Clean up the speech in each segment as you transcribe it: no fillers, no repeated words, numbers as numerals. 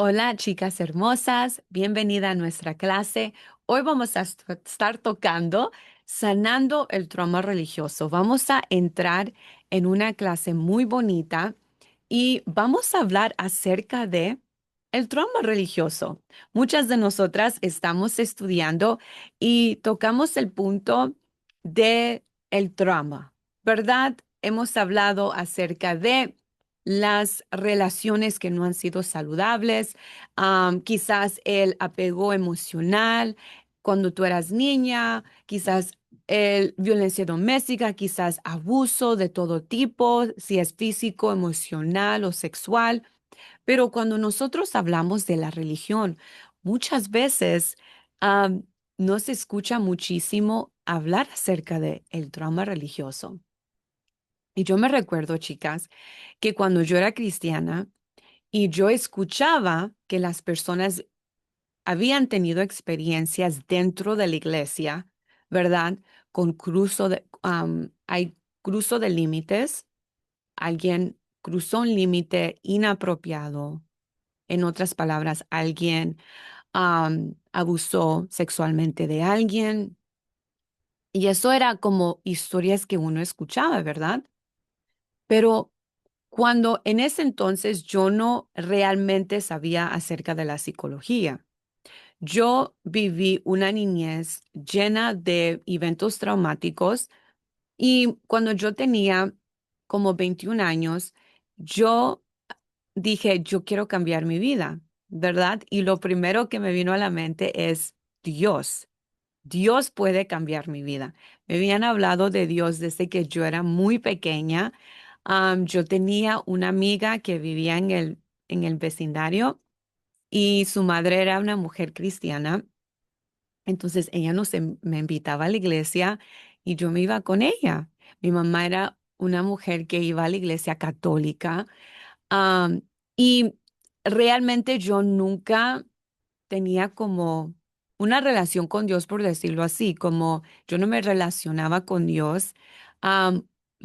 Hola, chicas hermosas, bienvenida a nuestra clase. Hoy vamos a estar tocando sanando el trauma religioso. Vamos a entrar en una clase muy bonita y vamos a hablar acerca de el trauma religioso. Muchas de nosotras estamos estudiando y tocamos el punto de el trauma, ¿verdad? Hemos hablado acerca de las relaciones que no han sido saludables, quizás el apego emocional cuando tú eras niña, quizás el violencia doméstica, quizás abuso de todo tipo, si es físico, emocional o sexual. Pero cuando nosotros hablamos de la religión, muchas veces am, no se escucha muchísimo hablar acerca de el trauma religioso. Y yo me recuerdo, chicas, que cuando yo era cristiana y yo escuchaba que las personas habían tenido experiencias dentro de la iglesia, ¿verdad? Con hay cruzo de límites, alguien cruzó un límite inapropiado. En otras palabras, alguien abusó sexualmente de alguien. Y eso era como historias que uno escuchaba, ¿verdad? Pero cuando en ese entonces yo no realmente sabía acerca de la psicología. Yo viví una niñez llena de eventos traumáticos y cuando yo tenía como 21 años, yo dije, yo quiero cambiar mi vida, ¿verdad? Y lo primero que me vino a la mente es Dios. Dios puede cambiar mi vida. Me habían hablado de Dios desde que yo era muy pequeña. Yo tenía una amiga que vivía en el vecindario y su madre era una mujer cristiana. Entonces ella me invitaba a la iglesia y yo me iba con ella. Mi mamá era una mujer que iba a la iglesia católica. am, y realmente yo nunca tenía como una relación con Dios, por decirlo así, como yo no me relacionaba con Dios.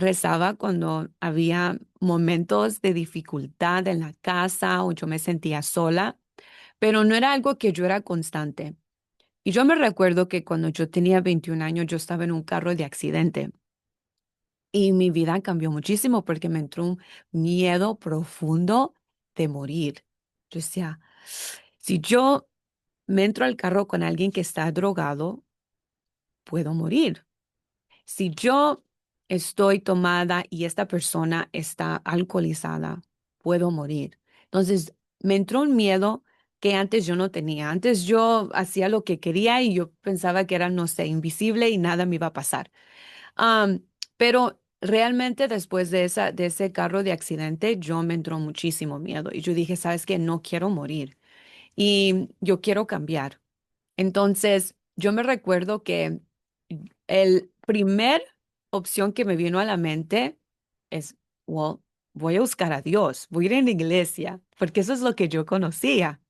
Rezaba cuando había momentos de dificultad en la casa o yo me sentía sola, pero no era algo que yo era constante. Y yo me recuerdo que cuando yo tenía 21 años, yo estaba en un carro de accidente y mi vida cambió muchísimo porque me entró un miedo profundo de morir. Yo decía, si yo me entro al carro con alguien que está drogado, puedo morir. Si yo estoy tomada y esta persona está alcoholizada, puedo morir. Entonces, me entró un miedo que antes yo no tenía. Antes yo hacía lo que quería y yo pensaba que era, no sé, invisible y nada me iba a pasar. Am, pero realmente después de ese carro de accidente, yo me entró muchísimo miedo y yo dije, ¿sabes qué? No quiero morir y yo quiero cambiar. Entonces, yo me recuerdo que el primer opción que me vino a la mente es, well, voy a buscar a Dios, voy a ir a la iglesia, porque eso es lo que yo conocía.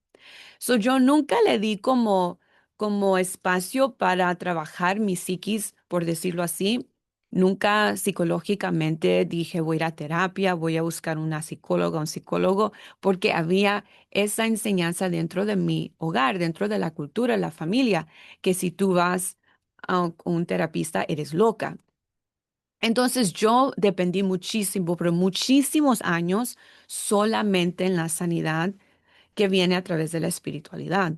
So, yo nunca le di como espacio para trabajar mi psiquis, por decirlo así. Nunca psicológicamente dije voy a ir a terapia, voy a buscar una psicóloga, un psicólogo, porque había esa enseñanza dentro de mi hogar, dentro de la cultura, la familia, que si tú vas a un terapista, eres loca. Entonces yo dependí muchísimo, por muchísimos años, solamente en la sanidad que viene a través de la espiritualidad.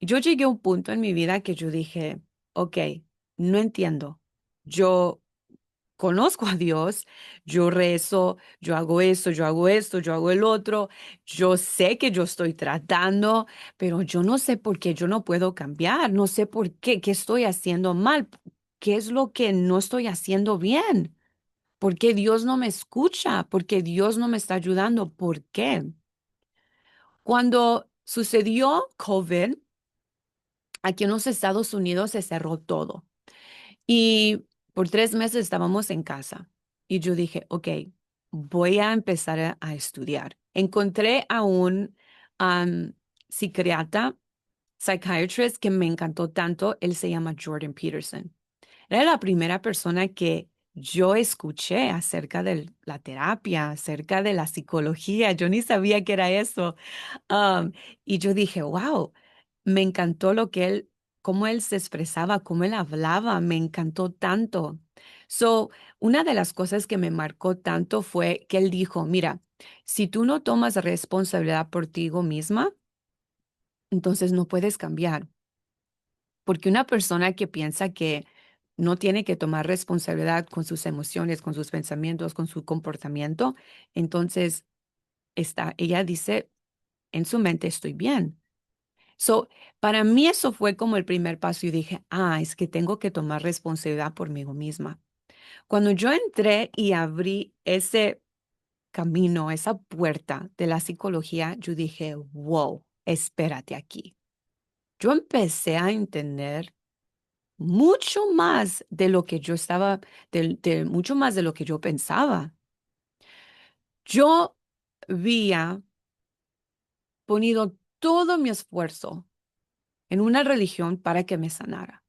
Yo llegué a un punto en mi vida que yo dije, ok, no entiendo. Yo conozco a Dios, yo rezo, yo hago eso, yo hago esto, yo hago el otro, yo sé que yo estoy tratando, pero yo no sé por qué yo no puedo cambiar, no sé por qué estoy haciendo mal, qué es lo que no estoy haciendo bien, por qué Dios no me escucha, por qué Dios no me está ayudando, por qué. Cuando sucedió COVID, aquí en los Estados Unidos se cerró todo y por 3 meses estábamos en casa y yo dije, ok, voy a empezar a estudiar. Encontré a un um, psiquiatra, psychiatrist que me encantó tanto. Él se llama Jordan Peterson. Era la primera persona que yo escuché acerca de la terapia, acerca de la psicología. Yo ni sabía que era eso. Um, y yo dije, wow, me encantó cómo él se expresaba, cómo él hablaba, me encantó tanto. So, una de las cosas que me marcó tanto fue que él dijo, mira, si tú no tomas responsabilidad por ti misma, entonces no puedes cambiar. Porque una persona que piensa que no tiene que tomar responsabilidad con sus emociones, con sus pensamientos, con su comportamiento, entonces ella dice en su mente, estoy bien. So, para mí eso fue como el primer paso y dije, es que tengo que tomar responsabilidad por mí misma. Cuando yo entré y abrí ese camino, esa puerta de la psicología, yo dije, wow, espérate aquí. Yo empecé a entender mucho más de lo que yo estaba, mucho más de lo que yo pensaba. Yo había ponido todo mi esfuerzo en una religión para que me sanara.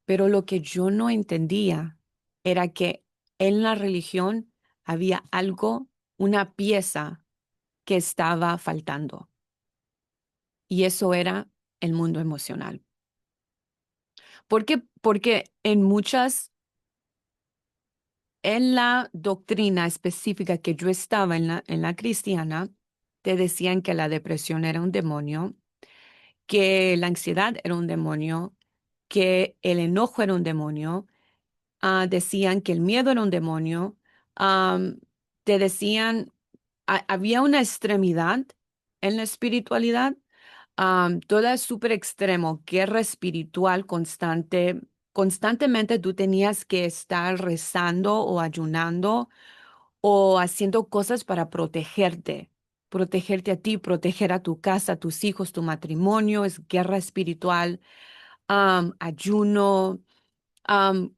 Pero lo que yo no entendía era que en la religión había algo, una pieza que estaba faltando. Y eso era el mundo emocional. ¿Por qué? Porque en la doctrina específica que yo estaba en la cristiana, te decían que la depresión era un demonio, que la ansiedad era un demonio, que el enojo era un demonio, decían que el miedo era un demonio, am, te decían, había una extremidad en la espiritualidad, todo es súper extremo, guerra espiritual constante. Constantemente tú tenías que estar rezando o ayunando o haciendo cosas para protegerte a ti, proteger a tu casa, a tus hijos, tu matrimonio, es guerra espiritual, ayuno. am,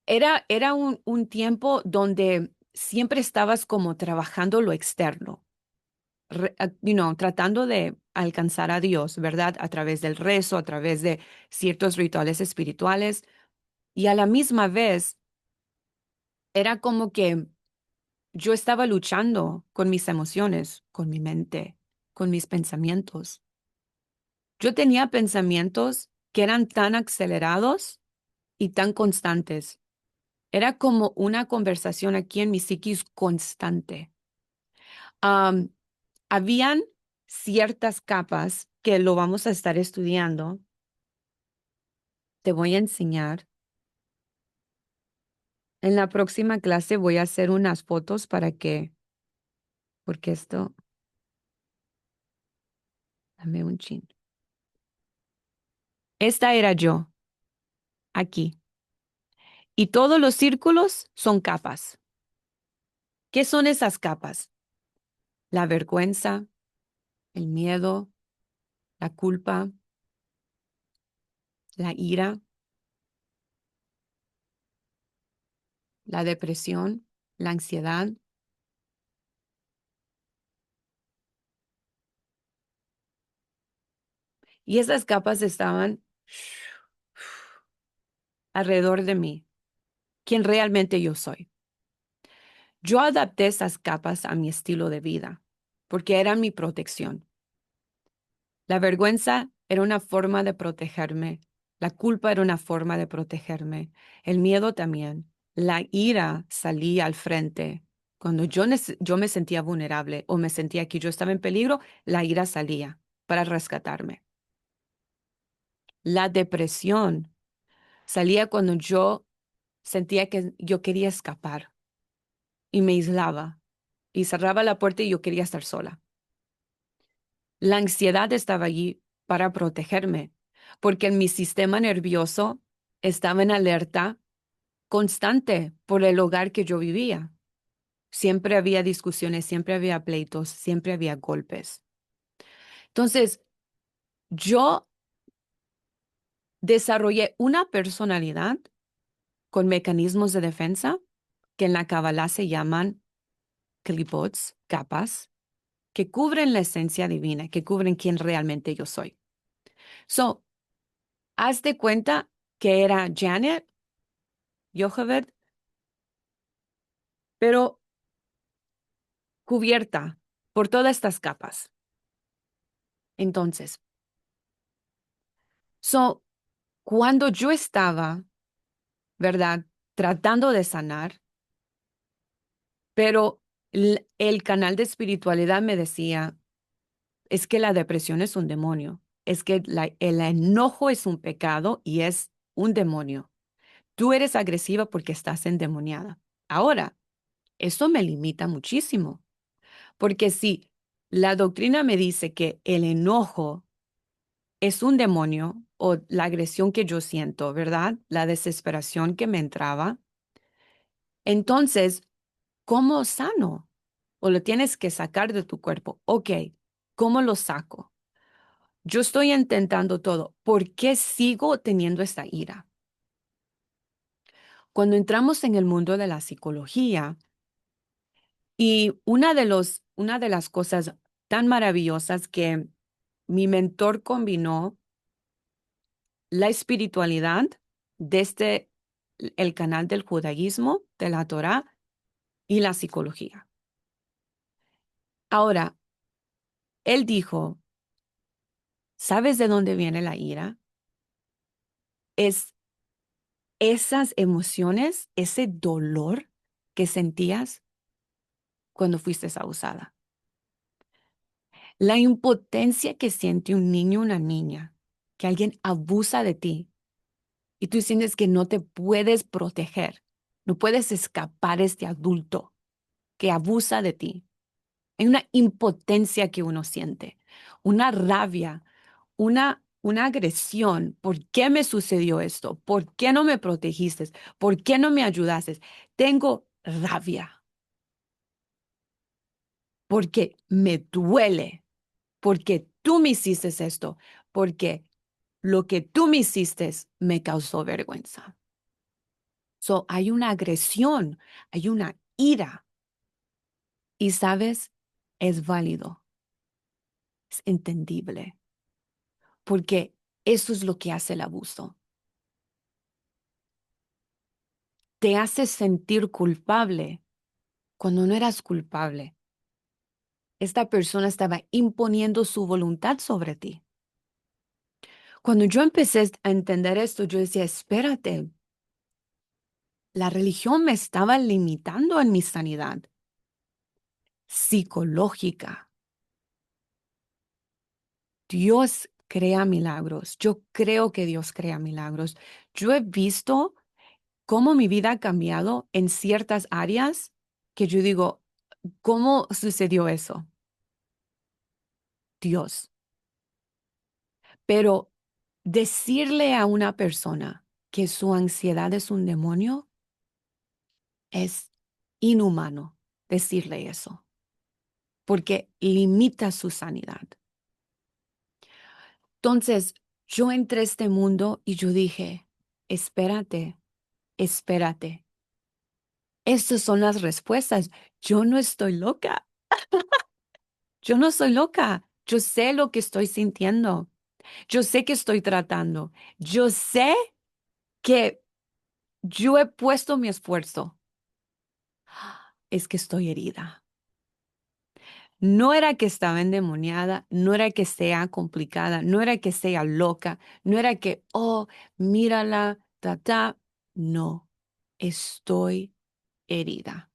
era un tiempo donde siempre estabas como trabajando lo externo, tratando de alcanzar a Dios, ¿verdad? A través del rezo, a través de ciertos rituales espirituales. Y a la misma vez, era como que yo estaba luchando con mis emociones, con mi mente, con mis pensamientos. Yo tenía pensamientos que eran tan acelerados y tan constantes. Era como una conversación aquí en mi psiquis constante. Am, Habían ciertas capas que lo vamos a estar estudiando. Te voy a enseñar. En la próxima clase voy a hacer unas fotos porque esto, dame un chin. Esta era yo, aquí. Y todos los círculos son capas. ¿Qué son esas capas? La vergüenza, el miedo, la culpa, la ira, la depresión, la ansiedad. Y esas capas estaban alrededor de mí, quien realmente yo soy. Yo adapté esas capas a mi estilo de vida, porque eran mi protección. La vergüenza era una forma de protegerme, la culpa era una forma de protegerme, el miedo también, la ira salía al frente. Cuando yo me sentía vulnerable o me sentía que yo estaba en peligro, la ira salía para rescatarme. La depresión salía cuando yo sentía que yo quería escapar y me aislaba y cerraba la puerta y yo quería estar sola. La ansiedad estaba allí para protegerme, porque mi sistema nervioso estaba en alerta constante por el hogar que yo vivía. Siempre había discusiones, siempre había pleitos, siempre había golpes. Entonces, yo desarrollé una personalidad con mecanismos de defensa que en la Kabbalah se llaman klipots, capas, que cubren la esencia divina, que cubren quién realmente yo soy. So, haz de cuenta que era Janet, Jochebed, pero cubierta por todas estas capas. Entonces, cuando yo estaba, ¿verdad? Tratando de sanar, pero el canal de espiritualidad me decía, es que la depresión es un demonio, es que el enojo es un pecado y es un demonio. Tú eres agresiva porque estás endemoniada. Ahora, eso me limita muchísimo, porque si la doctrina me dice que el enojo es un demonio o la agresión que yo siento, ¿verdad? La desesperación que me entraba, entonces, ¿cómo sano? O lo tienes que sacar de tu cuerpo. Ok, ¿cómo lo saco? Yo estoy intentando todo. ¿Por qué sigo teniendo esta ira? Cuando entramos en el mundo de la psicología, y una de las cosas tan maravillosas que mi mentor combinó la espiritualidad desde el canal del judaísmo, de la Torá y la psicología. Ahora, él dijo, ¿sabes de dónde viene la ira? Es esas emociones, ese dolor que sentías cuando fuiste abusada. La impotencia que siente un niño o una niña, que alguien abusa de ti y tú sientes que no te puedes proteger, no puedes escapar de este adulto que abusa de ti. Hay una impotencia que uno siente, una rabia, una agresión. ¿Por qué me sucedió esto? ¿Por qué no me protegiste? ¿Por qué no me ayudaste? Tengo rabia porque me duele, porque tú me hiciste esto, porque lo que tú me hiciste me causó vergüenza. Hay una agresión, hay una ira y, ¿sabes? Es válido, es entendible, porque eso es lo que hace el abuso. Te hace sentir culpable cuando no eras culpable. Esta persona estaba imponiendo su voluntad sobre ti. Cuando yo empecé a entender esto, yo decía, espérate, la religión me estaba limitando en mi sanidad psicológica. Dios crea milagros. Yo creo que Dios crea milagros. Yo he visto cómo mi vida ha cambiado en ciertas áreas que yo digo, ¿cómo sucedió eso? Dios. Pero decirle a una persona que su ansiedad es un demonio es inhumano decirle eso, porque limita su sanidad. Entonces, yo entré a este mundo y yo dije, espérate, espérate. Estas son las respuestas. Yo no estoy loca. Yo no soy loca. Yo sé lo que estoy sintiendo. Yo sé que estoy tratando. Yo sé que yo he puesto mi esfuerzo. Es que estoy herida. No era que estaba endemoniada, no era que sea complicada, no era que sea loca, no era que, oh, mírala, ta, ta. No, estoy herida.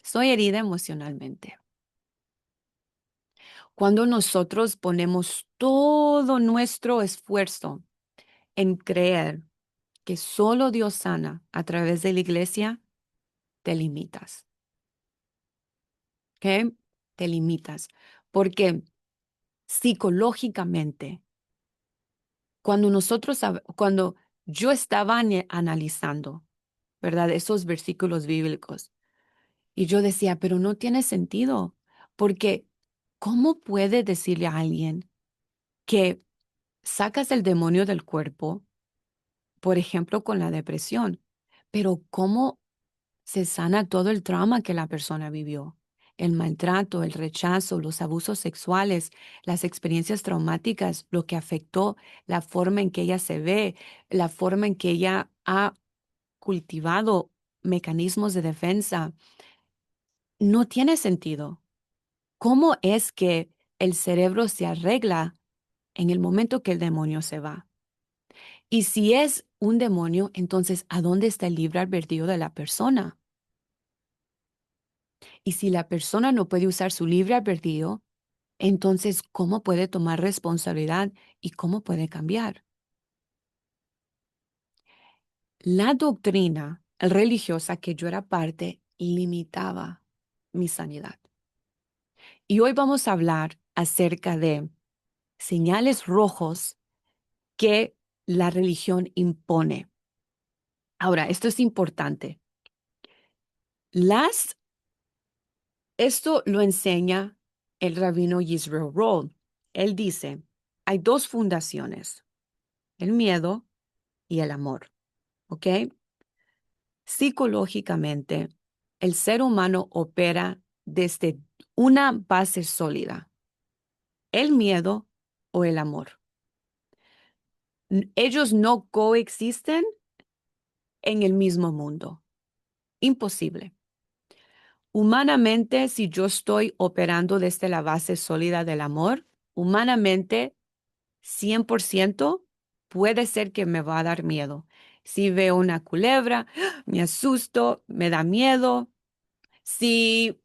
Estoy herida emocionalmente. Cuando nosotros ponemos todo nuestro esfuerzo en creer que solo Dios sana a través de la iglesia, te limitas. ¿Ok? Te limitas. Porque psicológicamente, cuando yo estaba analizando, ¿verdad? Esos versículos bíblicos, y yo decía, pero no tiene sentido, porque ¿cómo puede decirle a alguien que sacas el demonio del cuerpo, por ejemplo, con la depresión, pero cómo se sana todo el trauma que la persona vivió? El maltrato, el rechazo, los abusos sexuales, las experiencias traumáticas, lo que afectó la forma en que ella se ve, la forma en que ella ha cultivado mecanismos de defensa, no tiene sentido. ¿Cómo es que el cerebro se arregla en el momento que el demonio se va? Y si es un demonio, entonces, ¿a dónde está el libre albedrío de la persona? Y si la persona no puede usar su libre albedrío, entonces, ¿cómo puede tomar responsabilidad y cómo puede cambiar? La doctrina religiosa que yo era parte limitaba mi sanidad. Y hoy vamos a hablar acerca de señales rojos que la religión impone. Ahora, esto es importante. Esto lo enseña el rabino Yisrael Roll. Él dice, hay dos fundaciones, el miedo y el amor, ¿ok? Psicológicamente, el ser humano opera desde una base sólida, el miedo o el amor. Ellos no coexisten en el mismo mundo. Imposible. Humanamente, si yo estoy operando desde la base sólida del amor, humanamente, 100% puede ser que me va a dar miedo. Si veo una culebra, me asusto, me da miedo. Si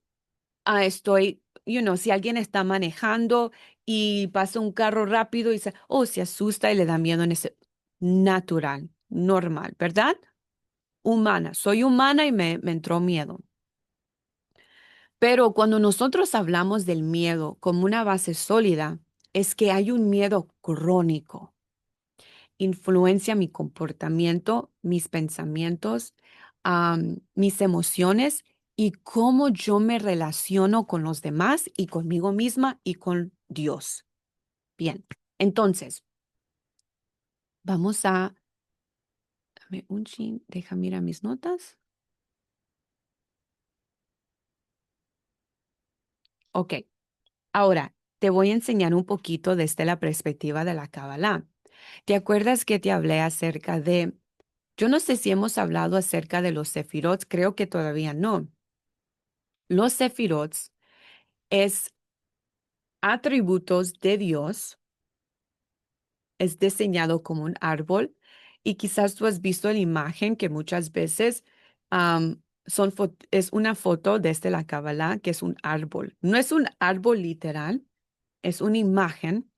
si alguien está manejando y pasa un carro rápido y se asusta y le da miedo en ese natural, normal, ¿verdad? Humana, soy humana y me entró miedo. Pero cuando nosotros hablamos del miedo como una base sólida, es que hay un miedo crónico. Influencia mi comportamiento, mis pensamientos, mis emociones y cómo yo me relaciono con los demás y conmigo misma y con Dios. Bien, entonces, vamos a... Dame un chin, deja mirar mis notas. Ok, ahora te voy a enseñar un poquito desde la perspectiva de la Kabbalah. ¿Te acuerdas que te hablé acerca de... Yo no sé si hemos hablado acerca de los sefirot, creo que todavía no. Los sefirot es atributos de Dios, es diseñado como un árbol y quizás tú has visto la imagen que muchas veces es una foto desde la Kabbalah que es un árbol. No es un árbol literal, es una imagen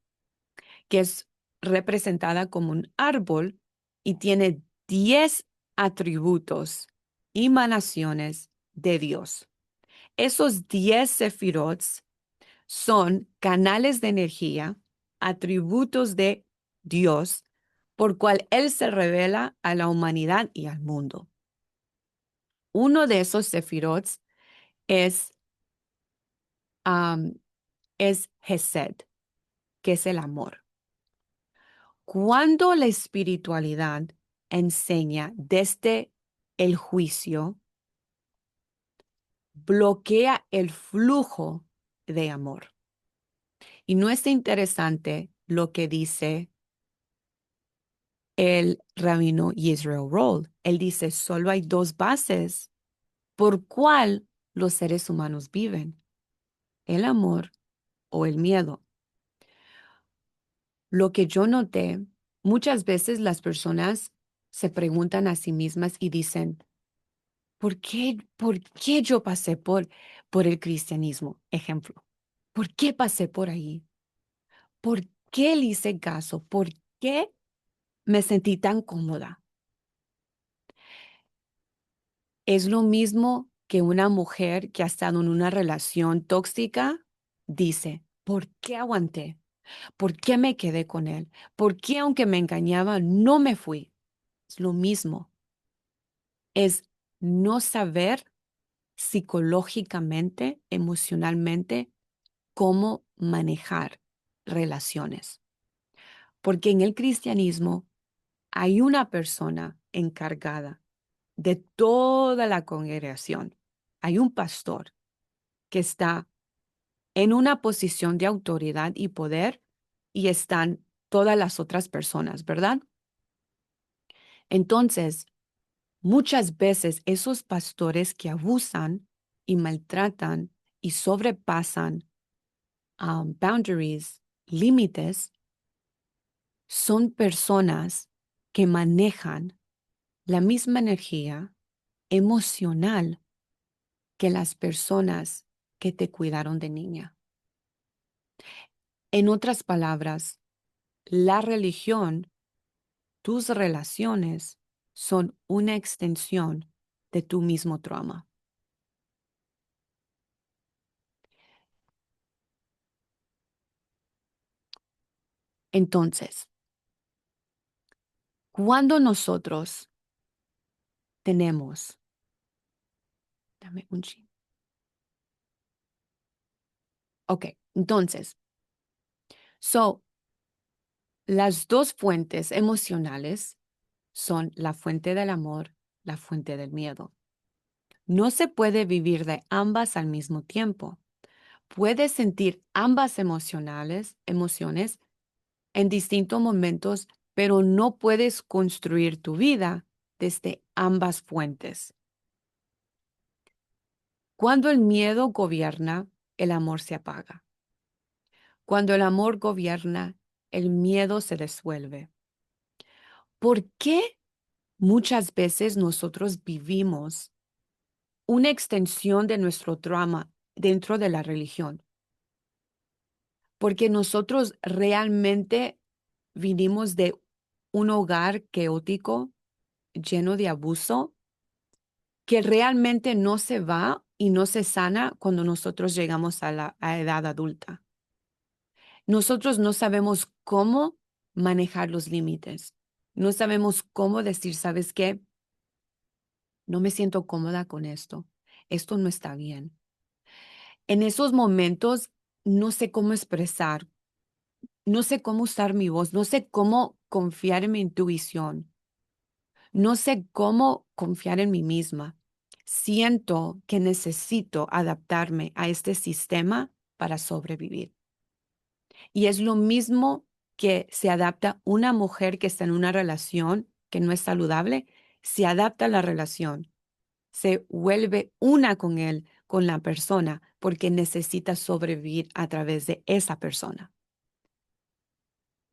que es representada como un árbol y tiene 10 atributos, emanaciones de Dios. Esos 10 sefirots son canales de energía, atributos de Dios, por cual Él se revela a la humanidad y al mundo. Uno de esos sefirots es, um, es Hesed, que es el amor. Cuando la espiritualidad enseña desde el juicio, bloquea el flujo de amor. Y no es interesante lo que dice el rabino Yisrael Roll. Él dice, solo hay dos bases por cuál los seres humanos viven, el amor o el miedo. Lo que yo noté, muchas veces las personas se preguntan a sí mismas y dicen, ¿por qué yo pasé por el cristianismo? Ejemplo, ¿por qué pasé por ahí? ¿Por qué le hice caso? ¿Por qué me sentí tan cómoda? Es lo mismo que una mujer que ha estado en una relación tóxica dice, ¿por qué aguanté? ¿Por qué me quedé con él? ¿Por qué aunque me engañaba no me fui? Es lo mismo. Es no saber psicológicamente, emocionalmente, cómo manejar relaciones. Porque en el cristianismo hay una persona encargada de toda la congregación. Hay un pastor que está en una posición de autoridad y poder y están todas las otras personas, ¿verdad? Entonces, Muchas veces esos pastores que abusan y maltratan y sobrepasan boundaries, límites, son personas que manejan la misma energía emocional que las personas que te cuidaron de niña. En otras palabras, la religión, tus relaciones son una extensión de tu mismo trauma. Entonces, cuando nosotros tenemos, dame un chin. Ok, entonces, las dos fuentes emocionales son la fuente del amor, la fuente del miedo. No se puede vivir de ambas al mismo tiempo. Puedes sentir ambas emociones en distintos momentos, pero no puedes construir tu vida desde ambas fuentes. Cuando el miedo gobierna, el amor se apaga. Cuando el amor gobierna, el miedo se disuelve. ¿Por qué muchas veces nosotros vivimos una extensión de nuestro trauma dentro de la religión? Porque nosotros realmente vinimos de un hogar caótico, lleno de abuso, que realmente no se va y no se sana cuando nosotros llegamos a la edad adulta. Nosotros no sabemos cómo manejar los límites. No sabemos cómo decir, ¿sabes qué? No me siento cómoda con esto. Esto no está bien. En esos momentos no sé cómo expresar, no sé cómo usar mi voz, no sé cómo confiar en mi intuición, no sé cómo confiar en mí misma. Siento que necesito adaptarme a este sistema para sobrevivir. Y es lo mismo que se adapta una mujer que está en una relación que no es saludable, se adapta a la relación, se vuelve una con él, con la persona, porque necesita sobrevivir a través de esa persona.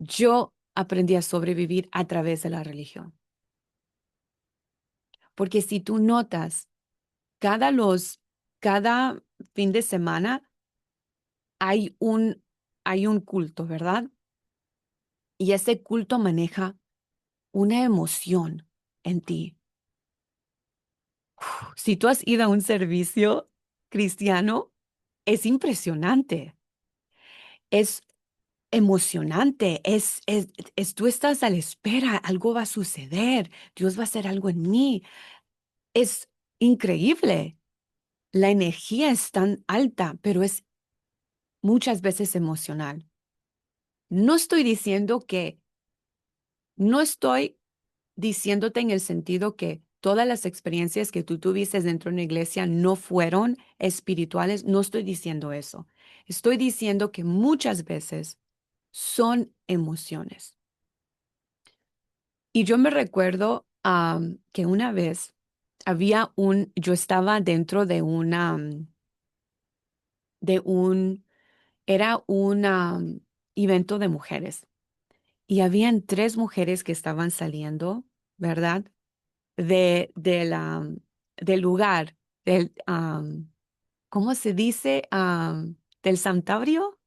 Yo aprendí a sobrevivir a través de la religión. Porque si tú notas, cada fin de semana hay un culto, ¿verdad? Y ese culto maneja una emoción en ti. Si tú has ido a un servicio cristiano, es impresionante. Es emocionante, tú estás a la espera, algo va a suceder, Dios va a hacer algo en mí. Es increíble. La energía es tan alta, pero es muchas veces emocional. No estoy diciendo que, no estoy diciéndote en el sentido que todas las experiencias que tú tuviste dentro de una iglesia no fueron espirituales. No estoy diciendo eso. Estoy diciendo que muchas veces son emociones. Y yo me recuerdo que una vez yo estaba dentro de de un, era un evento de mujeres y habían tres mujeres que estaban saliendo, ¿verdad? Del lugar, ¿cómo se dice? Del santuario.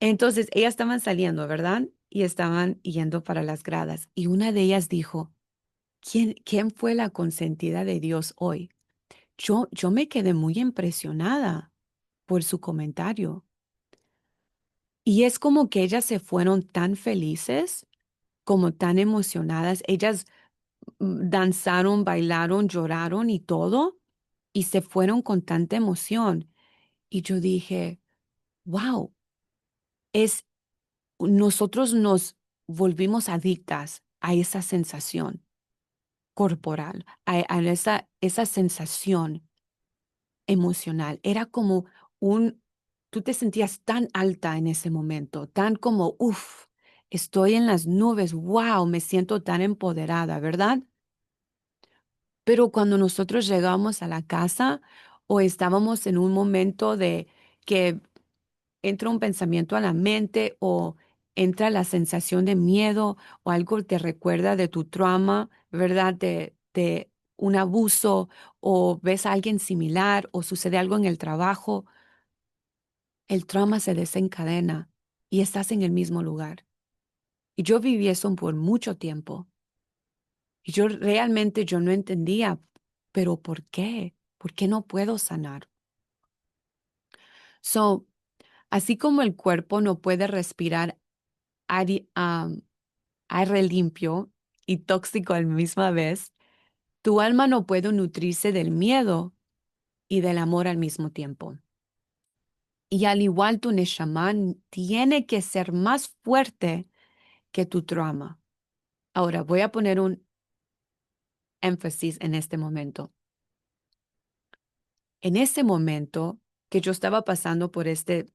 Entonces, ellas estaban saliendo, ¿verdad? Y estaban yendo para las gradas. Y una de ellas dijo, ¿quién fue la consentida de Dios hoy? Yo me quedé muy impresionada por su comentario. Y es como que ellas se fueron tan felices, como tan emocionadas. Ellas danzaron, bailaron, lloraron y todo, y se fueron con tanta emoción. Y yo dije, wow, es, nosotros nos volvimos adictas a esa sensación corporal, a esa sensación emocional. Era como tú te sentías tan alta en ese momento, tan como, uff, estoy en las nubes, wow, me siento tan empoderada, ¿verdad? Pero cuando nosotros llegamos a la casa o estábamos en un momento de que entra un pensamiento a la mente o entra la sensación de miedo o algo te recuerda de tu trauma, ¿verdad? De un abuso o ves a alguien similar o sucede algo en el trabajo, el trauma se desencadena y estás en el mismo lugar. Y yo viví eso por mucho tiempo. Y yo realmente yo no entendía, pero ¿por qué? ¿Por qué no puedo sanar? So, así como el cuerpo no puede respirar aire limpio y tóxico a la misma vez, tu alma no puede nutrirse del miedo y del amor al mismo tiempo. Y al igual tu neshama tiene que ser más fuerte que tu trauma. Ahora voy a poner un énfasis en este momento. En ese momento que yo estaba pasando por este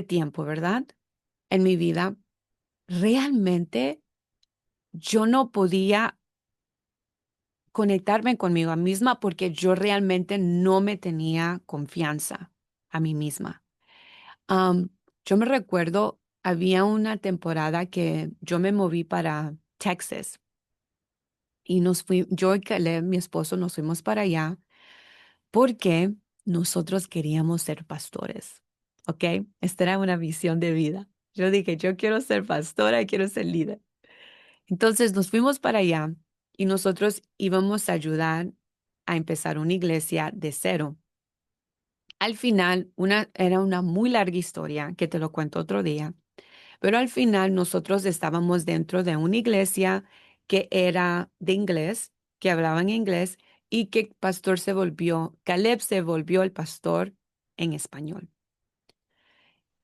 tiempo, ¿verdad? En mi vida, realmente yo no podía conectarme conmigo misma porque yo realmente no me tenía confianza a mí misma. Am, yo me recuerdo, había una temporada que yo me moví para Texas y yo y Caleb, mi esposo, nos fuimos para allá porque nosotros queríamos ser pastores, ¿ok? Esta era una visión de vida. Yo dije, yo quiero ser pastora, quiero ser líder. Entonces nos fuimos para allá y nosotros íbamos a ayudar a empezar una iglesia de cero. Al final, era una muy larga historia que te lo cuento otro día, pero al final nosotros estábamos dentro de una iglesia que era de inglés, que hablaban inglés y que Caleb se volvió el pastor en español.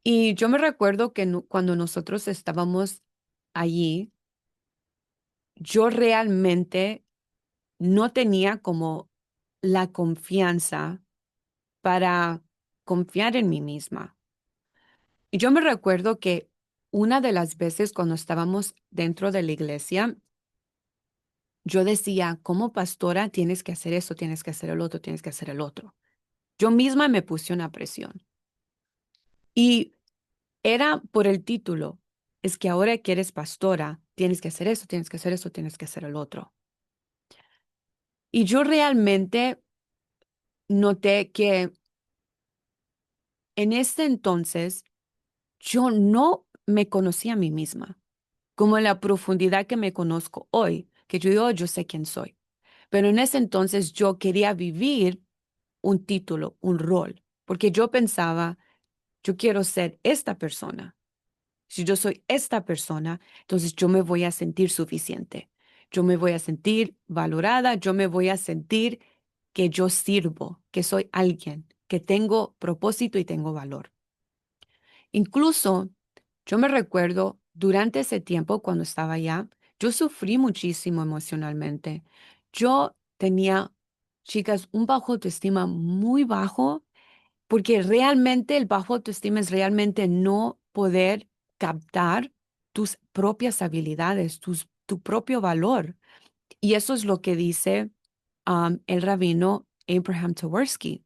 Y yo me recuerdo que cuando nosotros estábamos allí, yo realmente no tenía como la confianza para confiar en mí misma. Y yo me recuerdo que una de las veces cuando estábamos dentro de la iglesia, yo decía, como pastora, tienes que hacer eso, tienes que hacer el otro, tienes que hacer el otro. Yo misma me puse una presión. Y era por el título, es que ahora que eres pastora, tienes que hacer eso, tienes que hacer eso, tienes que hacer el otro. Y yo realmente noté que en ese entonces yo no me conocía a mí misma, como en la profundidad que me conozco hoy, que yo digo, "Oh, yo sé quién soy". Pero en ese entonces yo quería vivir un título, un rol, porque yo pensaba, yo quiero ser esta persona. Si yo soy esta persona, entonces yo me voy a sentir suficiente. Yo me voy a sentir valorada, yo me voy a sentir que yo sirvo, que soy alguien, que tengo propósito y tengo valor. Incluso yo me recuerdo durante ese tiempo cuando estaba allá, yo sufrí muchísimo emocionalmente. Yo tenía, chicas, un bajo autoestima muy bajo, porque realmente el bajo autoestima es realmente no poder captar tus propias habilidades, tu propio valor. Y eso es lo que dice el rabino Abraham Tversky.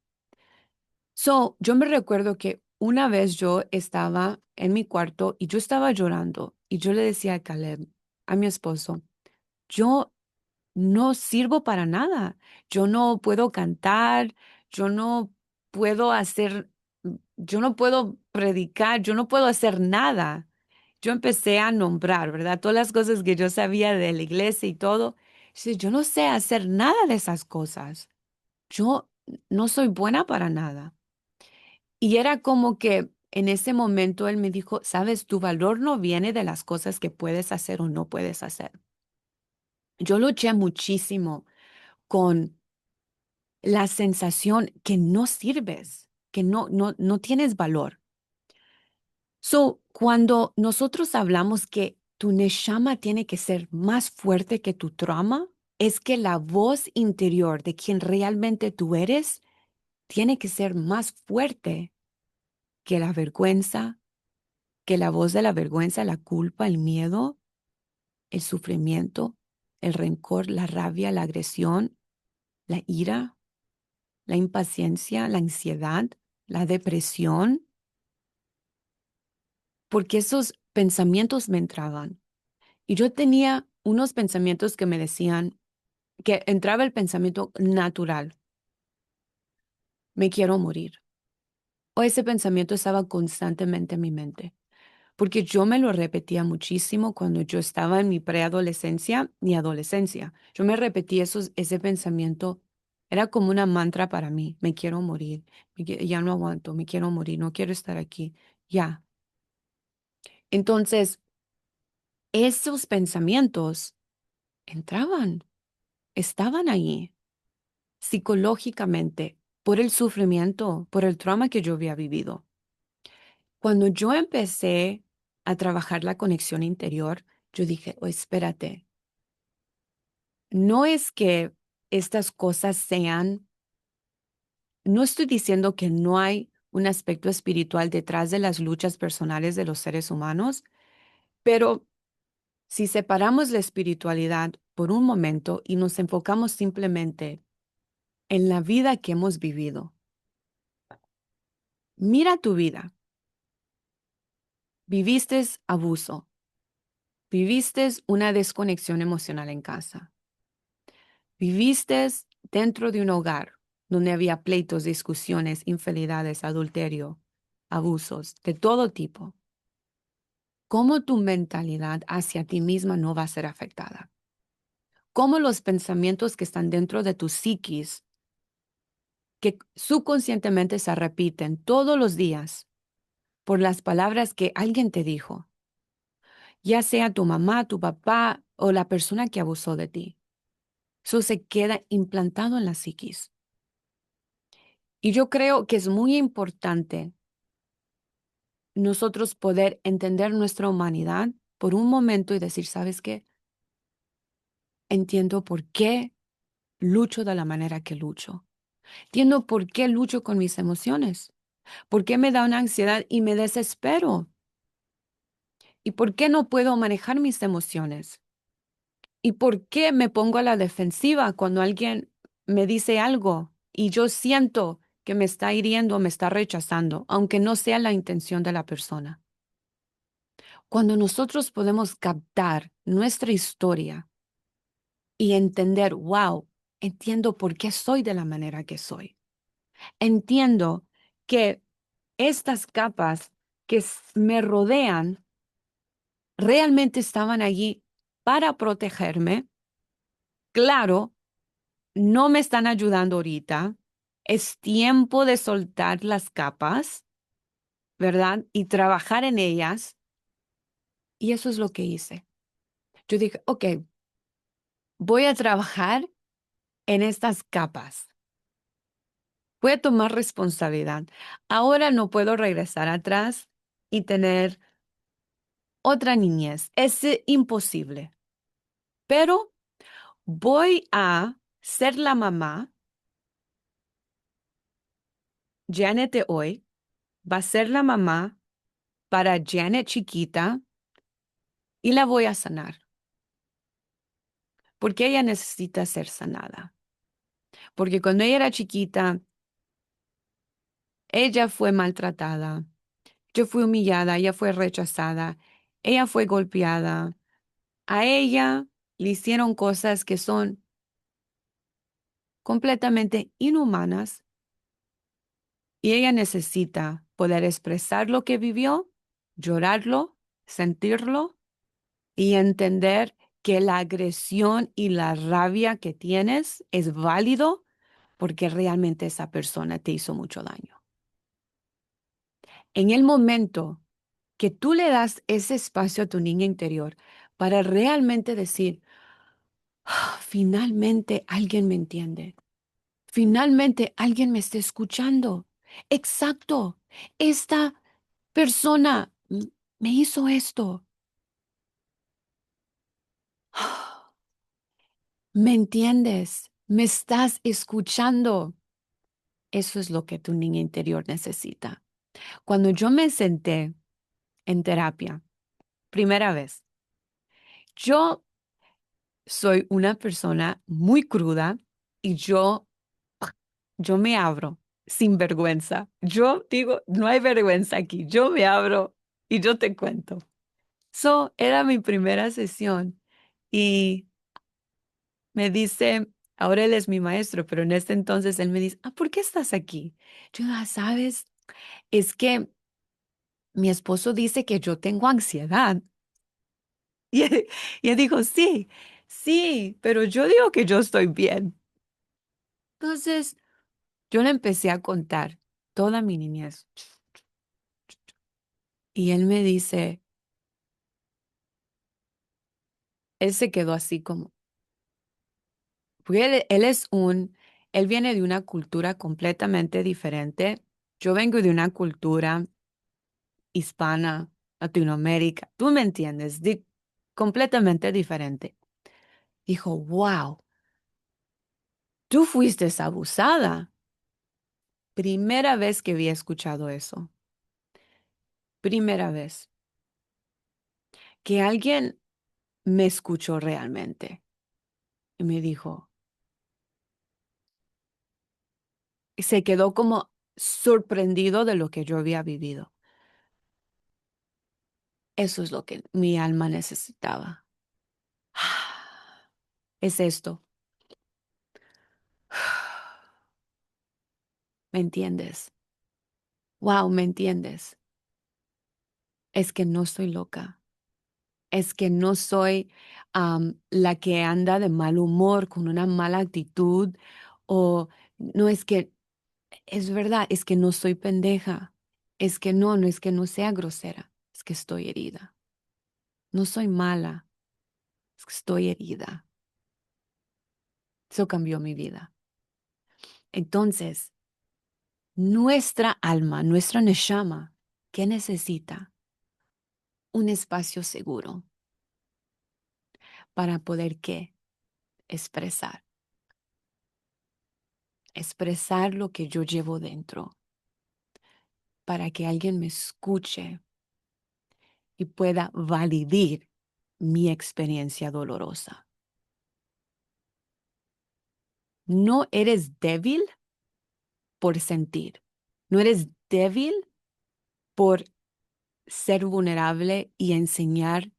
Yo me recuerdo que una vez yo estaba en mi cuarto y yo estaba llorando y yo le decía a Caleb, a mi esposo, yo no sirvo para nada. Yo no puedo cantar, yo no puedo hacer, yo no puedo predicar, yo no puedo hacer nada. Yo empecé a nombrar, ¿verdad? Todas las cosas que yo sabía de la iglesia y todo. Dice, yo no sé hacer nada de esas cosas. Yo no soy buena para nada. Y era como que en ese momento él me dijo, sabes, tu valor no viene de las cosas que puedes hacer o no puedes hacer. Yo luché muchísimo con la sensación que no sirves, que no tienes valor. Cuando nosotros hablamos que tu neshama tiene que ser más fuerte que tu trauma, es que la voz interior de quien realmente tú eres tiene que ser más fuerte que la vergüenza, que la voz de la vergüenza, la culpa, el miedo, el sufrimiento. el rencor, la rabia, la agresión, la ira, la impaciencia, la ansiedad, la depresión, porque esos pensamientos me entraban. Y yo tenía unos pensamientos que me decían, que entraba el pensamiento natural, me quiero morir. O ese pensamiento estaba constantemente en mi mente, porque yo me lo repetía muchísimo cuando yo estaba en mi preadolescencia y adolescencia. Yo me repetía ese pensamiento, era como una mantra para mí, me quiero morir, ya no aguanto, me quiero morir, no quiero estar aquí, ya. Entonces, esos pensamientos entraban, estaban ahí psicológicamente por el sufrimiento, por el trauma que yo había vivido. Cuando yo empecé a trabajar la conexión interior, yo dije, oh, espérate, no es que estas cosas sean, no estoy diciendo que no hay un aspecto espiritual detrás de las luchas personales de los seres humanos, pero si separamos la espiritualidad por un momento y nos enfocamos simplemente en la vida que hemos vivido, mira tu vida, viviste abuso, viviste una desconexión emocional en casa. Viviste dentro de un hogar donde había pleitos, discusiones, infidelidades, adulterio, abusos de todo tipo. ¿Cómo tu mentalidad hacia ti misma no va a ser afectada? ¿Cómo los pensamientos que están dentro de tu psiquis, que subconscientemente se repiten todos los días por las palabras que alguien te dijo, ya sea tu mamá, tu papá o la persona que abusó de ti? Eso se queda implantado en la psiquis. Y yo creo que es muy importante nosotros poder entender nuestra humanidad por un momento y decir, ¿sabes qué? Entiendo por qué lucho de la manera que lucho. Entiendo por qué lucho con mis emociones. ¿Por qué me da una ansiedad y me desespero? ¿Y por qué no puedo manejar mis emociones? ¿Y por qué me pongo a la defensiva cuando alguien me dice algo y yo siento que me está hiriendo, me está rechazando, aunque no sea la intención de la persona? Cuando nosotros podemos captar nuestra historia y entender, wow, entiendo por qué soy de la manera que soy. Entiendo que estas capas que me rodean realmente estaban allí para protegerme. Claro, no me están ayudando ahorita. Es tiempo de soltar las capas, ¿verdad? Y trabajar en ellas. Y eso es lo que hice. Yo dije, ok, voy a trabajar en estas capas. Voy a tomar responsabilidad. Ahora no puedo regresar atrás y tener otra niñez. Es imposible. Pero voy a ser la mamá. Janet de hoy va a ser la mamá para Janet chiquita y la voy a sanar. Porque ella necesita ser sanada. Porque cuando ella era chiquita, ella fue maltratada. Yo fui humillada, ella fue rechazada, ella fue golpeada. A ella le hicieron cosas que son completamente inhumanas y ella necesita poder expresar lo que vivió, llorarlo, sentirlo y entender que la agresión y la rabia que tienes es válido porque realmente esa persona te hizo mucho daño. En el momento que tú le das ese espacio a tu niña interior para realmente decir, "Ah, finalmente alguien me entiende. Finalmente alguien me está escuchando. Exacto. Esta persona me hizo esto. Ah, ¿me entiendes? ¿Me estás escuchando? Eso es lo que tu niña interior necesita. Cuando yo me senté en terapia, primera vez, yo soy una persona muy cruda y yo me abro sin vergüenza. Yo digo, no hay vergüenza aquí. Yo me abro y yo te cuento. Era mi primera sesión y me dice, ahora él es mi maestro, pero en este entonces él me dice, ¿por qué estás aquí? Yo, ¿sabes? Es que mi esposo dice que yo tengo ansiedad. Y él dijo, sí, sí, pero yo digo que yo estoy bien. Entonces, yo le empecé a contar toda mi niñez. Y él me dice, él se quedó así como, porque él viene de una cultura completamente diferente. Yo vengo de una cultura hispana, Latinoamérica, tú me entiendes, completamente diferente. Dijo, wow, tú fuiste abusada. Primera vez que había escuchado eso. Primera vez que alguien me escuchó realmente y me dijo, se quedó como sorprendido de lo que yo había vivido. Eso es lo que mi alma necesitaba. Es esto. ¿Me entiendes? Wow, ¿me entiendes? Es que no estoy loca. Es que no soy la que anda de mal humor, con una mala actitud, o no es que, es verdad, es que no soy pendeja. Es que no es que no sea grosera, es que estoy herida. No soy mala, es que estoy herida. Eso cambió mi vida. Entonces, nuestra alma, nuestra neshama, ¿qué necesita? Un espacio seguro para poder ¿qué? Expresar. Expresar lo que yo llevo dentro, para que alguien me escuche y pueda validar mi experiencia dolorosa. No eres débil por sentir. No eres débil por ser vulnerable y enseñar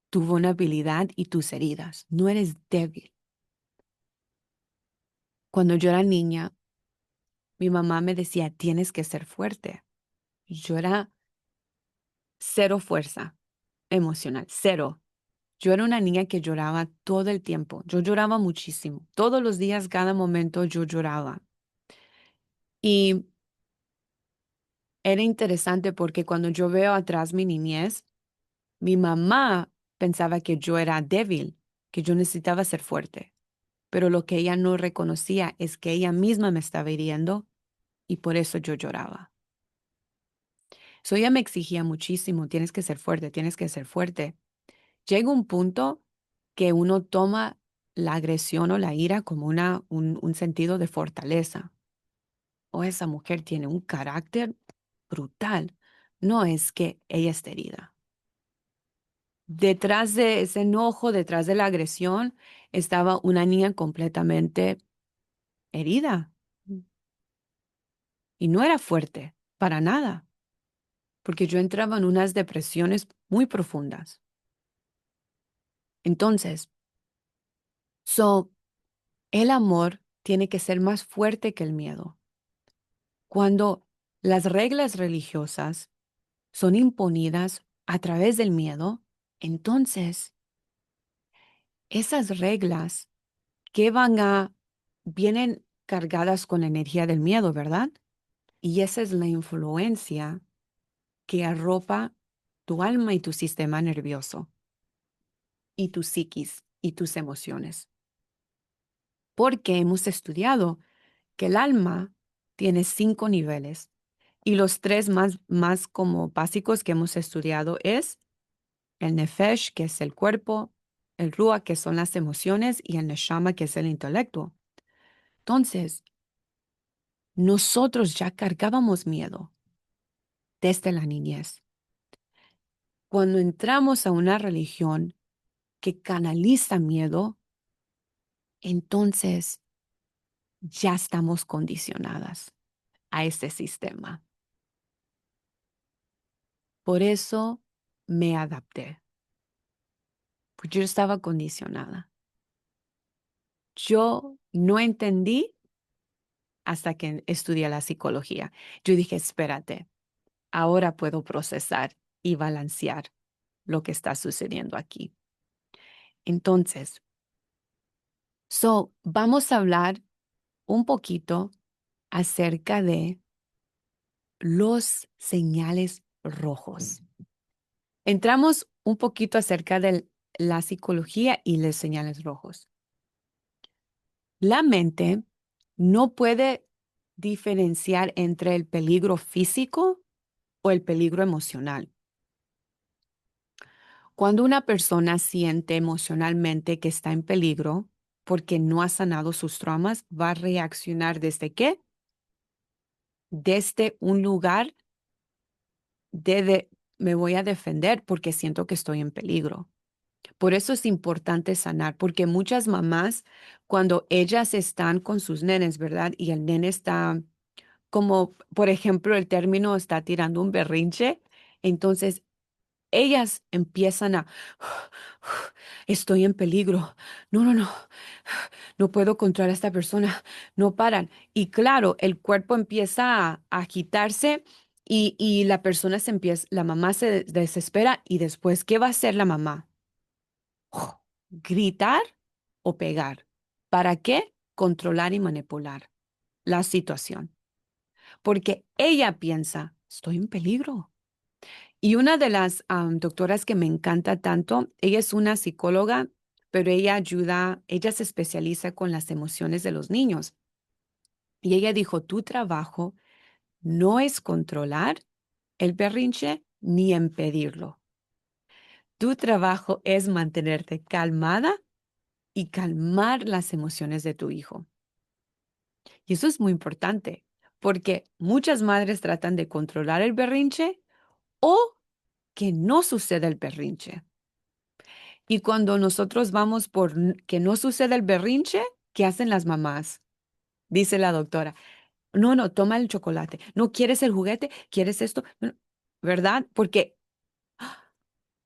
tu vulnerabilidad y tus heridas. No eres débil. Cuando yo era niña, mi mamá me decía, tienes que ser fuerte. Y yo era cero fuerza emocional, cero. Yo era una niña que lloraba todo el tiempo. Yo lloraba muchísimo. Todos los días, cada momento yo lloraba. Y era interesante porque cuando yo veo atrás mi niñez, mi mamá pensaba que yo era débil, que yo necesitaba ser fuerte. Pero lo que ella no reconocía es que ella misma me estaba hiriendo y por eso yo lloraba. Ella me exigía muchísimo, tienes que ser fuerte, tienes que ser fuerte. Llega un punto que uno toma la agresión o la ira como un sentido de fortaleza. O esa mujer tiene un carácter brutal. No es que ella esté herida. Detrás de ese enojo, detrás de la agresión, estaba una niña completamente herida. Y no era fuerte, para nada, porque yo entraba en unas depresiones muy profundas. Entonces, el amor tiene que ser más fuerte que el miedo. Cuando las reglas religiosas son imponidas a través del miedo, entonces esas reglas que vienen cargadas con la energía del miedo, ¿verdad? Y esa es la influencia que arropa tu alma y tu sistema nervioso y tu psiquis y tus emociones. Porque hemos estudiado que el alma tiene 5 niveles y los 3 más como básicos que hemos estudiado es el nefesh, que es el cuerpo, el ruach, que son las emociones, y el neshama, que es el intelecto. Entonces, nosotros ya cargábamos miedo desde la niñez. Cuando entramos a una religión, que canaliza miedo, entonces ya estamos condicionadas a ese sistema. Por eso me adapté, porque yo estaba condicionada. Yo no entendí hasta que estudié la psicología. Yo dije, espérate, ahora puedo procesar y balancear lo que está sucediendo aquí. Entonces, vamos a hablar un poquito acerca de los señales rojos. Entramos un poquito acerca de la psicología y los señales rojos. La mente no puede diferenciar entre el peligro físico o el peligro emocional. Cuando una persona siente emocionalmente que está en peligro porque no ha sanado sus traumas, va a reaccionar ¿desde qué? Desde un lugar me voy a defender porque siento que estoy en peligro. Por eso es importante sanar, porque muchas mamás, cuando ellas están con sus nenes, ¿verdad? Y el nene está como, por ejemplo, el término está tirando un berrinche, entonces ellas empiezan a, estoy en peligro, no, no puedo controlar a esta persona, no paran. Y claro, el cuerpo empieza a agitarse y la persona la mamá se desespera y después, ¿qué va a hacer la mamá? Gritar o pegar. ¿Para qué? Controlar y manipular la situación. Porque ella piensa, estoy en peligro. Y una de las doctoras que me encanta tanto, ella es una psicóloga, pero ella se especializa con las emociones de los niños. Y ella dijo, tu trabajo no es controlar el berrinche ni impedirlo. Tu trabajo es mantenerte calmada y calmar las emociones de tu hijo. Y eso es muy importante, porque muchas madres tratan de controlar el berrinche o que no suceda el berrinche. Y cuando nosotros vamos por que no suceda el berrinche, ¿qué hacen las mamás? Dice la doctora, no, toma el chocolate. No, ¿quieres el juguete? ¿Quieres esto? No, ¿verdad? Porque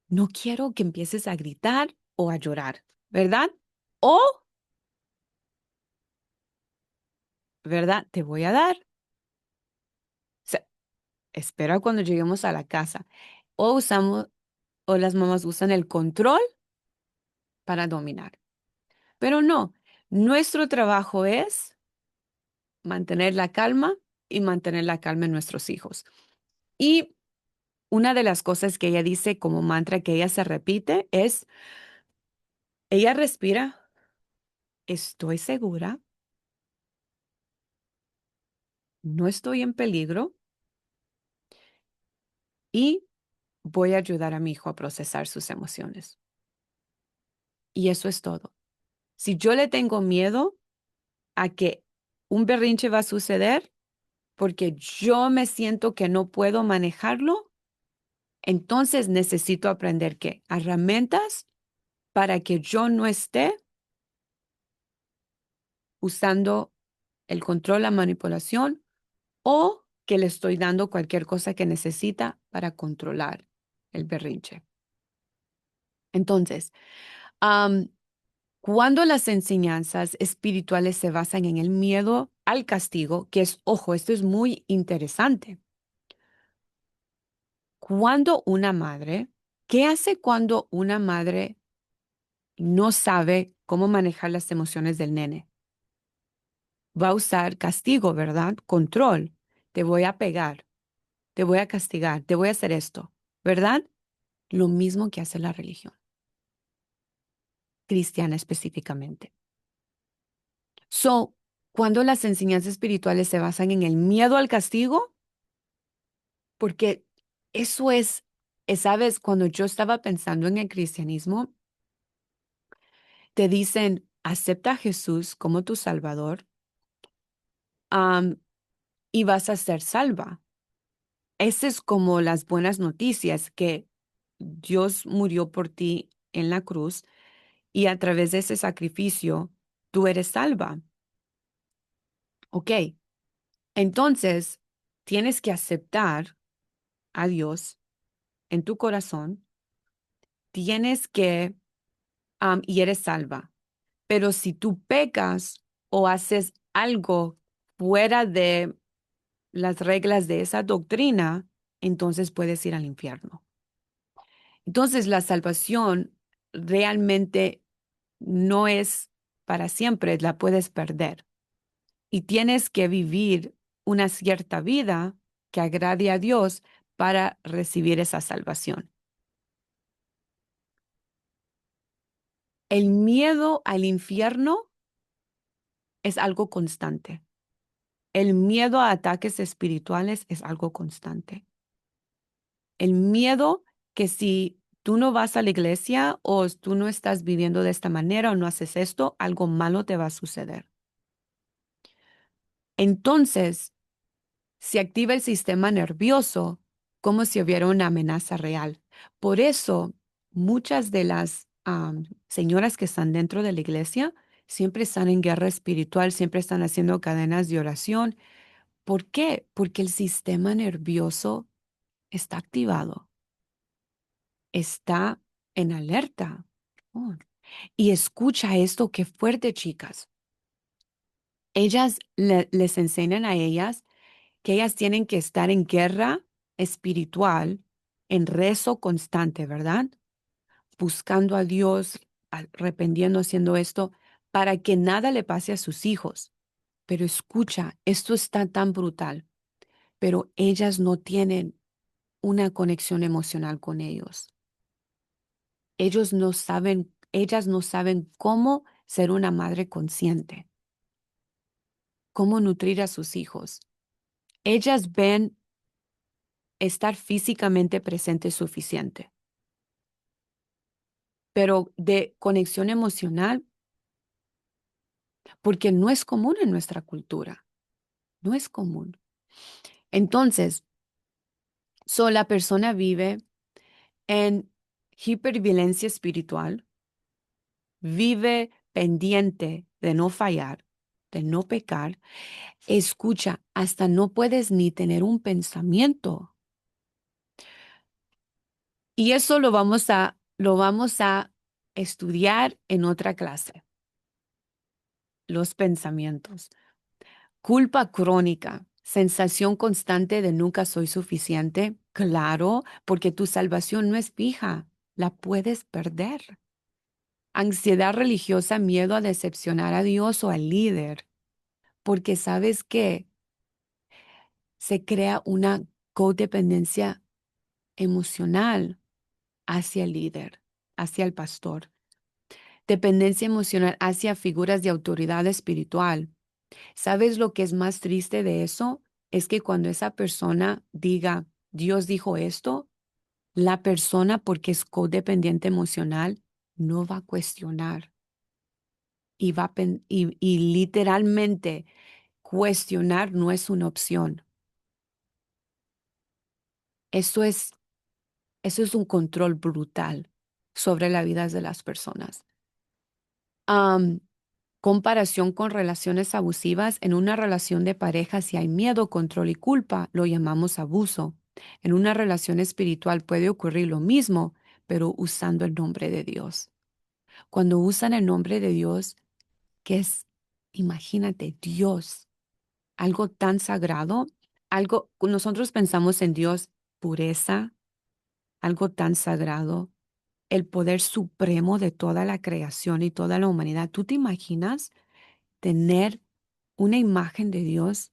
no quiero que empieces a gritar o a llorar, ¿verdad? O, ¿verdad? Te voy a dar. O sea, espera cuando lleguemos a la casa. O las mamás usan el control para dominar. Pero no, nuestro trabajo es mantener la calma y mantener la calma en nuestros hijos. Y una de las cosas que ella dice como mantra que ella se repite es, ella respira, estoy segura, no estoy en peligro y voy a ayudar a mi hijo a procesar sus emociones. Y eso es todo. Si yo le tengo miedo a que un berrinche va a suceder porque yo me siento que no puedo manejarlo, entonces necesito aprender qué herramientas para que yo no esté usando el control, la manipulación o que le estoy dando cualquier cosa que necesita para controlar el berrinche. Entonces, am, cuando las enseñanzas espirituales se basan en el miedo al castigo, que es, ojo, esto es muy interesante. Cuando una madre, ¿qué hace cuando una madre no sabe cómo manejar las emociones del nene? Va a usar castigo, ¿verdad? Control. Te voy a pegar, te voy a castigar, te voy a hacer esto, ¿verdad? Lo mismo que hace la religión, cristiana específicamente. Cuando las enseñanzas espirituales se basan en el miedo al castigo, porque eso ¿sabes? Cuando yo estaba pensando en el cristianismo, te dicen, acepta a Jesús como tu Salvador, am, y vas a ser salva. Esas es como las buenas noticias, que Dios murió por ti en la cruz y a través de ese sacrificio tú eres salva. Ok, entonces tienes que aceptar a Dios en tu corazón, tienes que, y eres salva. Pero si tú pecas o haces algo fuera de las reglas de esa doctrina, entonces puedes ir al infierno. Entonces la salvación realmente no es para siempre, la puedes perder. Y tienes que vivir una cierta vida que agrade a Dios para recibir esa salvación. El miedo al infierno es algo constante. El miedo a ataques espirituales es algo constante. El miedo que si tú no vas a la iglesia o tú no estás viviendo de esta manera o no haces esto, algo malo te va a suceder. Entonces, se activa el sistema nervioso como si hubiera una amenaza real. Por eso, muchas de las señoras que están dentro de la iglesia siempre están en guerra espiritual, siempre están haciendo cadenas de oración. ¿Por qué? Porque el sistema nervioso está activado, está en alerta. Oh, y escucha esto, qué fuerte, chicas. Ellas les enseñan a ellas que ellas tienen que estar en guerra espiritual, en rezo constante, ¿verdad? Buscando a Dios, arrepentiendo, haciendo esto, para que nada le pase a sus hijos. Pero escucha, esto está tan brutal, pero ellas no tienen una conexión emocional con ellos. Ellas no saben cómo ser una madre consciente, cómo nutrir a sus hijos. Ellas ven estar físicamente presente suficiente, pero de conexión emocional, porque no es común en nuestra cultura, no es común. Entonces, la persona vive en hiperviolencia espiritual, vive pendiente de no fallar, de no pecar. Escucha, hasta no puedes ni tener un pensamiento. Y eso lo vamos a estudiar en otra clase, los pensamientos. Culpa crónica, sensación constante de nunca soy suficiente. Claro, porque tu salvación no es fija, la puedes perder. Ansiedad religiosa, miedo a decepcionar a Dios o al líder, porque sabes que se crea una codependencia emocional hacia el líder, hacia el pastor. Dependencia emocional hacia figuras de autoridad espiritual. ¿Sabes lo que es más triste de eso? Es que cuando esa persona diga, Dios dijo esto, la persona, porque es codependiente emocional, no va a cuestionar y literalmente cuestionar no es una opción. Eso es, eso es un control brutal sobre la vida de las personas. Am, Comparación con relaciones abusivas. En una relación de pareja, si hay miedo, control y culpa, lo llamamos abuso. En una relación espiritual puede ocurrir lo mismo, pero usando el nombre de Dios. Cuando usan el nombre de Dios, que es, imagínate, Dios, algo tan sagrado, nosotros pensamos en Dios, pureza, algo tan sagrado, el poder supremo de toda la creación y toda la humanidad. ¿Tú te imaginas tener una imagen de Dios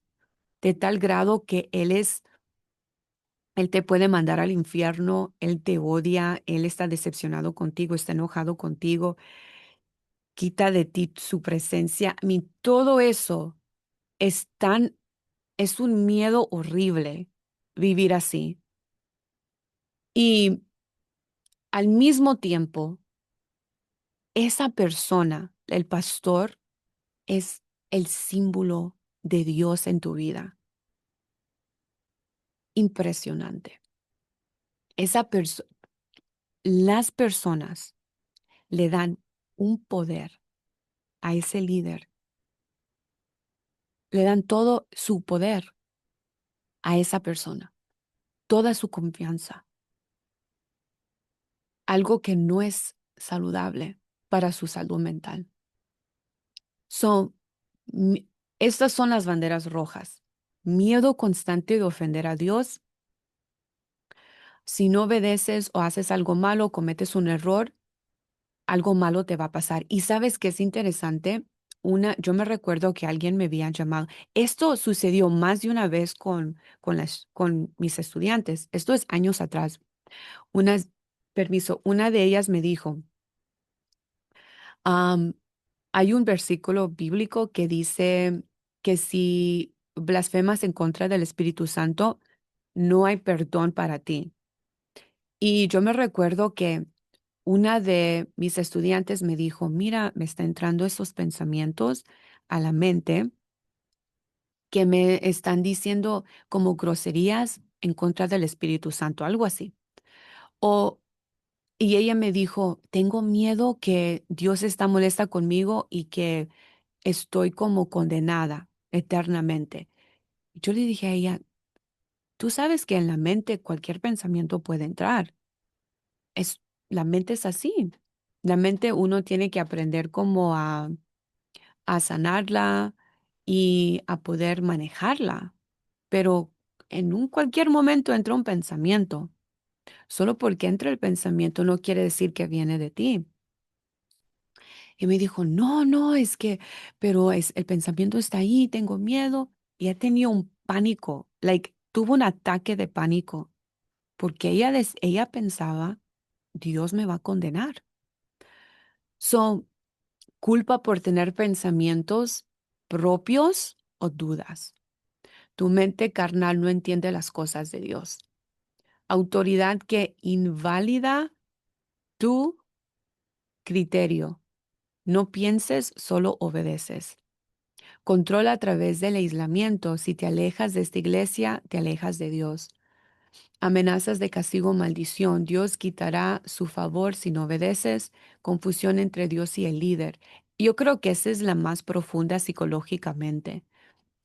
de tal grado que Él te puede mandar al infierno, Él te odia, Él está decepcionado contigo, está enojado contigo, quita de ti su presencia? I mean, todo eso es es un miedo horrible vivir así. Y al mismo tiempo, esa persona, el pastor, es el símbolo de Dios en tu vida. Impresionante. Esa persona, las personas le dan un poder a ese líder, le dan todo su poder a esa persona, toda su confianza, algo que no es saludable para su salud mental. So, mi- estas son las banderas rojas. Miedo constante de ofender a Dios. Si no obedeces o haces algo malo, cometes un error, algo malo te va a pasar. Y sabes que es interesante. Yo me recuerdo que alguien me había llamado. Esto sucedió más de una vez con mis estudiantes. Esto es años atrás. Una, permiso, una de ellas me dijo, "Am, hay un versículo bíblico que dice que si blasfemas en contra del Espíritu Santo, no hay perdón para ti." Y yo me recuerdo que una de mis estudiantes me dijo, mira, me está entrando esos pensamientos a la mente que me están diciendo como groserías en contra del Espíritu Santo, algo así. O, y ella me dijo, tengo miedo que Dios está molesta conmigo y que estoy como condenada eternamente. Yo le dije a ella, tú sabes que en la mente cualquier pensamiento puede entrar. Es, la mente es así. La mente uno tiene que aprender como a sanarla y a poder manejarla. Pero en un cualquier momento entra un pensamiento. Solo porque entra el pensamiento no quiere decir que viene de ti. Y me dijo, no, no, es que, pero el pensamiento está ahí, tengo miedo. Y he tenido un pánico, tuvo un ataque de pánico, porque ella pensaba, Dios me va a condenar. So, culpa por tener pensamientos propios o dudas. Tu mente carnal no entiende las cosas de Dios. Autoridad que invalida tu criterio. No pienses, solo obedeces. Controla a través del aislamiento. Si te alejas de esta iglesia, te alejas de Dios. Amenazas de castigo o maldición. Dios quitará su favor si no obedeces. Confusión entre Dios y el líder. Yo creo que esa es la más profunda psicológicamente.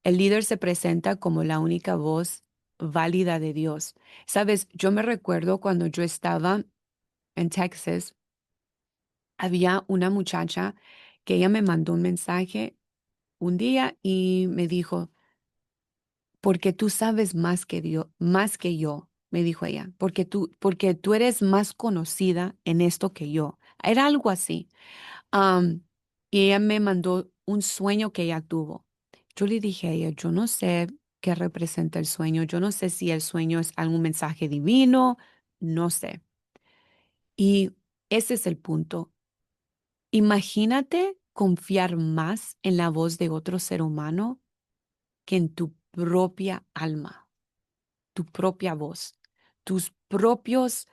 El líder se presenta como la única voz válida de Dios. Sabes, yo me recuerdo cuando yo estaba en Texas, había una muchacha que ella me mandó un mensaje un día y me dijo, porque tú sabes más que Dios, más que yo, me dijo ella, porque tú eres más conocida en esto que yo. Era algo así. Am, y ella me mandó un sueño que ella tuvo. Yo le dije a ella, yo no sé qué representa el sueño, yo no sé si el sueño es algún mensaje divino, no sé. Y ese es el punto. Imagínate confiar más en la voz de otro ser humano que en tu propia alma, tu propia voz, tus propios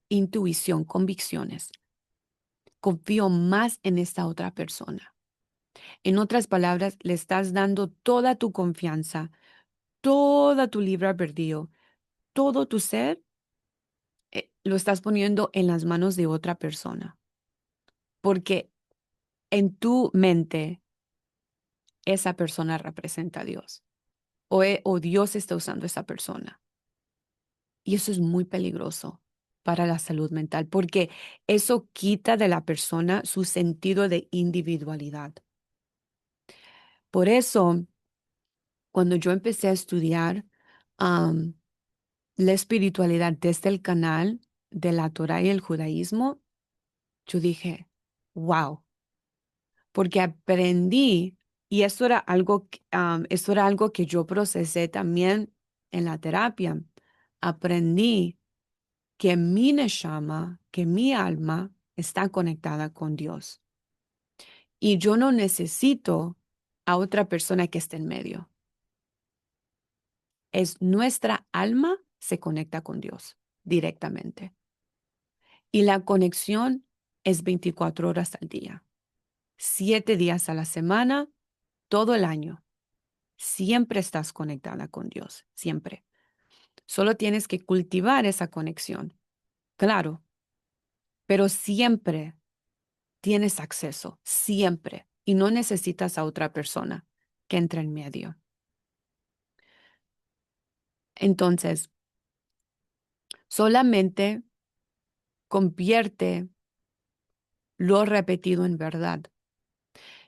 intuición, convicciones. Confío más en esta otra persona. En otras palabras, le estás dando toda tu confianza, toda tu libre albedrío, todo tu ser, lo estás poniendo en las manos de otra persona, porque en tu mente esa persona representa a Dios o Dios está usando esa persona. Y eso es muy peligroso para la salud mental, porque eso quita de la persona su sentido de individualidad. Por eso, cuando yo empecé a estudiar am, la espiritualidad desde el canal de la Torah y el judaísmo, yo dije, wow, porque aprendí, y esto era algo que yo procesé también en la terapia, aprendí que mi neshama, que mi alma está conectada con Dios. Y yo no necesito a otra persona que esté en medio. Es nuestra alma se conecta con Dios directamente. Y la conexión es 24 horas al día, 7 días a la semana, todo el año. Siempre estás conectada con Dios, siempre. Solo tienes que cultivar esa conexión, claro, pero siempre. tienes acceso siempre y no necesitas a otra persona que entre en medio. Entonces, solamente convierte lo repetido en verdad.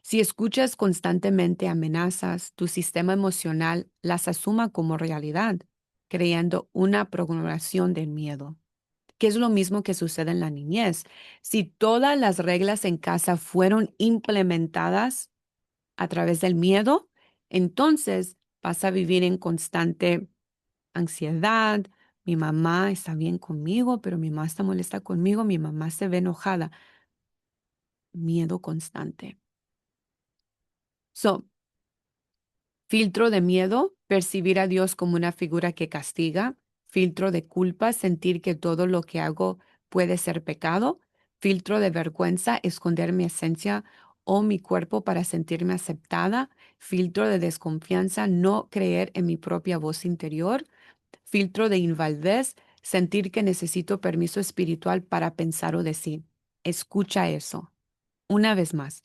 Si escuchas constantemente amenazas, tu sistema emocional las asuma como realidad, creando una programación de miedo, que es lo mismo que sucede en la niñez. Si todas las reglas en casa fueron implementadas a través del miedo, entonces vas a vivir en constante ansiedad. Mi mamá está bien conmigo, pero mi mamá está molesta conmigo, mi mamá se ve enojada. Miedo constante. So, filtro de miedo, percibir a Dios como una figura que castiga. Filtro de culpa, sentir que todo lo que hago puede ser pecado. Filtro de vergüenza, esconder mi esencia o mi cuerpo para sentirme aceptada. Filtro de desconfianza, no creer en mi propia voz interior. Filtro de invalidez, sentir que necesito permiso espiritual para pensar o decir. Escucha eso. Una vez más,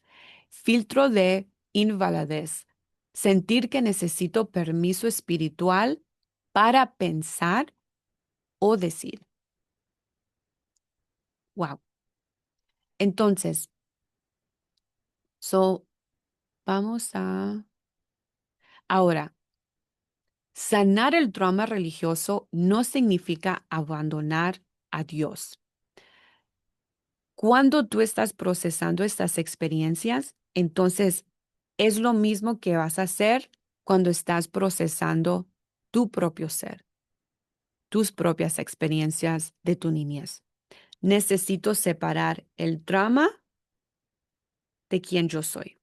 filtro de invalidez, sentir que necesito permiso espiritual para pensar o decir. Wow. Entonces, so, vamos a... Ahora, sanar el trauma religioso no significa abandonar a Dios. Cuando tú estás procesando estas experiencias, entonces es lo mismo que vas a hacer cuando estás procesando tu propio ser, tus propias experiencias de tu niñez. Necesito separar el drama de quien yo soy.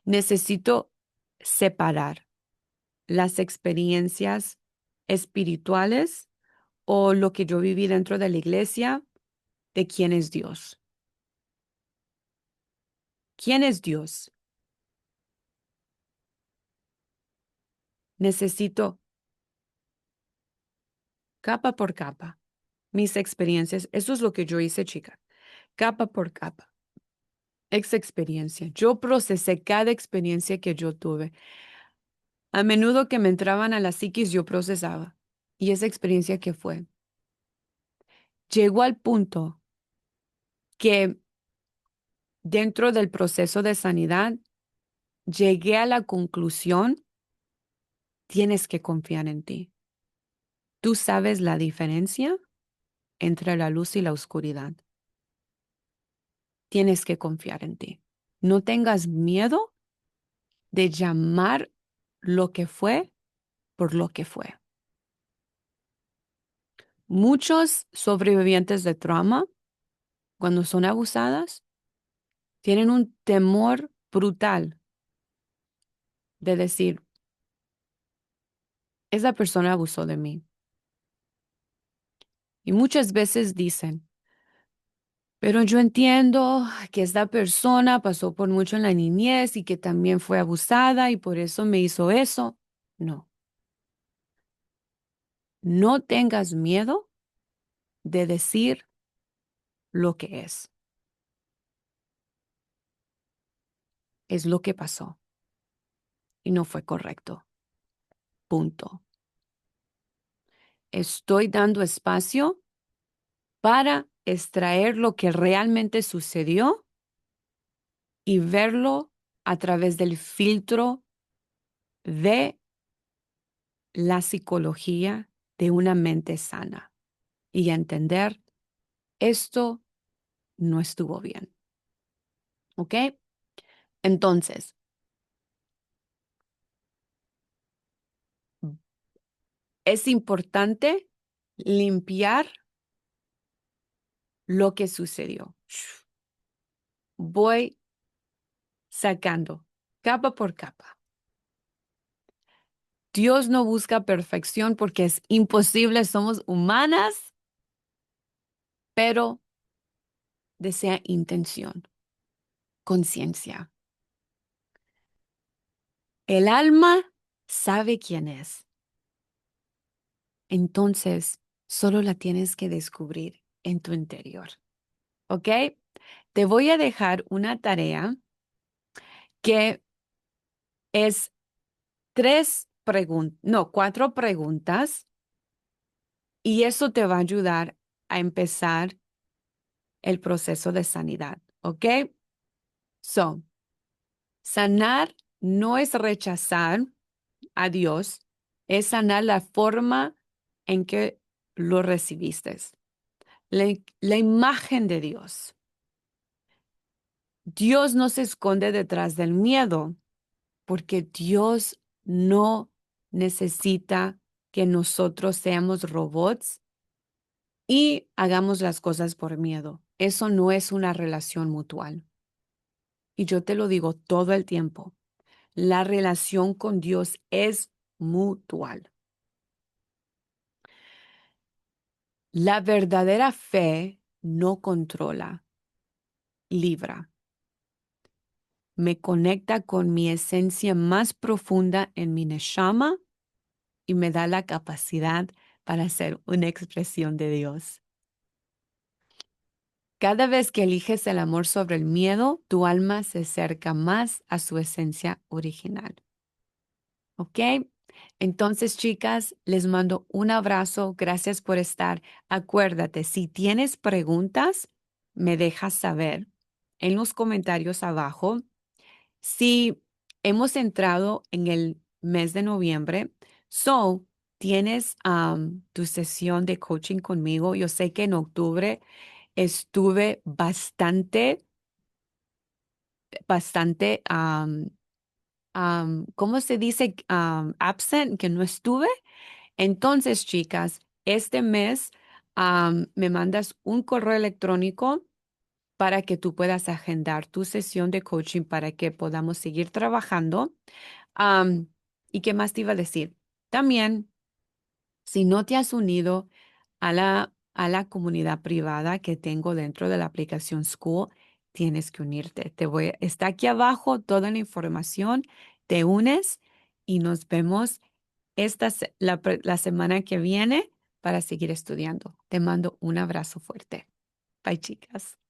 Necesito separar las experiencias espirituales o lo que yo viví dentro de la iglesia de quién es Dios. ¿Quién es Dios? Necesito capa por capa mis experiencias. Eso es lo que yo hice, chica. Capa por capa. Ex experiencia. Yo procesé cada experiencia que yo tuve. A menudo que me entraban a la psiquis, yo procesaba. ¿Y esa experiencia qué fue? Llegó al punto que dentro del proceso de sanidad, llegué a la conclusión, tienes que confiar en ti. Tú sabes la diferencia entre la luz y la oscuridad. Tienes que confiar en ti. No tengas miedo de llamar lo que fue por lo que fue. Muchos sobrevivientes de trauma, cuando son abusadas, tienen un temor brutal de decir, esa persona abusó de mí. Y muchas veces dicen, pero yo entiendo que esta persona pasó por mucho en la niñez y que también fue abusada y por eso me hizo eso. No, no tengas miedo de decir lo que es. Es lo que pasó y no fue correcto. Punto. Estoy dando espacio para extraer lo que realmente sucedió y verlo a través del filtro de la psicología de una mente sana y entender esto no estuvo bien. ¿Ok? Entonces, es importante limpiar lo que sucedió. Voy sacando capa por capa. Dios no busca perfección porque es imposible, somos humanas, pero desea intención, conciencia. El alma sabe quién es. Entonces, solo la tienes que descubrir en tu interior. ¿ok? Te voy a dejar una tarea que es cuatro preguntas y eso te va a ayudar a empezar el proceso de sanidad, ¿ok? So, sanar no es rechazar a Dios, es sanar la forma en que lo recibiste. La imagen de Dios. Dios no se esconde detrás del miedo, porque Dios no necesita que nosotros seamos robots y hagamos las cosas por miedo. Eso no es una relación mutual. Y yo te lo digo todo el tiempo. La relación con Dios es mutual. La verdadera fe no controla, libra. Me conecta con mi esencia más profunda en mi neshama y me da la capacidad para ser una expresión de Dios. Cada vez que eliges el amor sobre el miedo, tu alma se acerca más a su esencia original. ¿Ok? Entonces, chicas, les mando un abrazo. Gracias por estar. Acuérdate, si tienes preguntas, me dejas saber en los comentarios abajo. Si hemos entrado en el mes de noviembre, so tienes tu sesión de coaching conmigo. Yo sé que en octubre estuve bastante, ¿cómo se dice? Absent, que no estuve. Entonces, chicas, este mes me mandas un correo electrónico para que tú puedas agendar tu sesión de coaching para que podamos seguir trabajando. Am, ¿Y qué más te iba a decir? También, si no te has unido a la comunidad privada que tengo dentro de la aplicación School, tienes que unirte. Está aquí abajo toda la información. Te unes y nos vemos la semana que viene para seguir estudiando. Te mando un abrazo fuerte. Bye, chicas.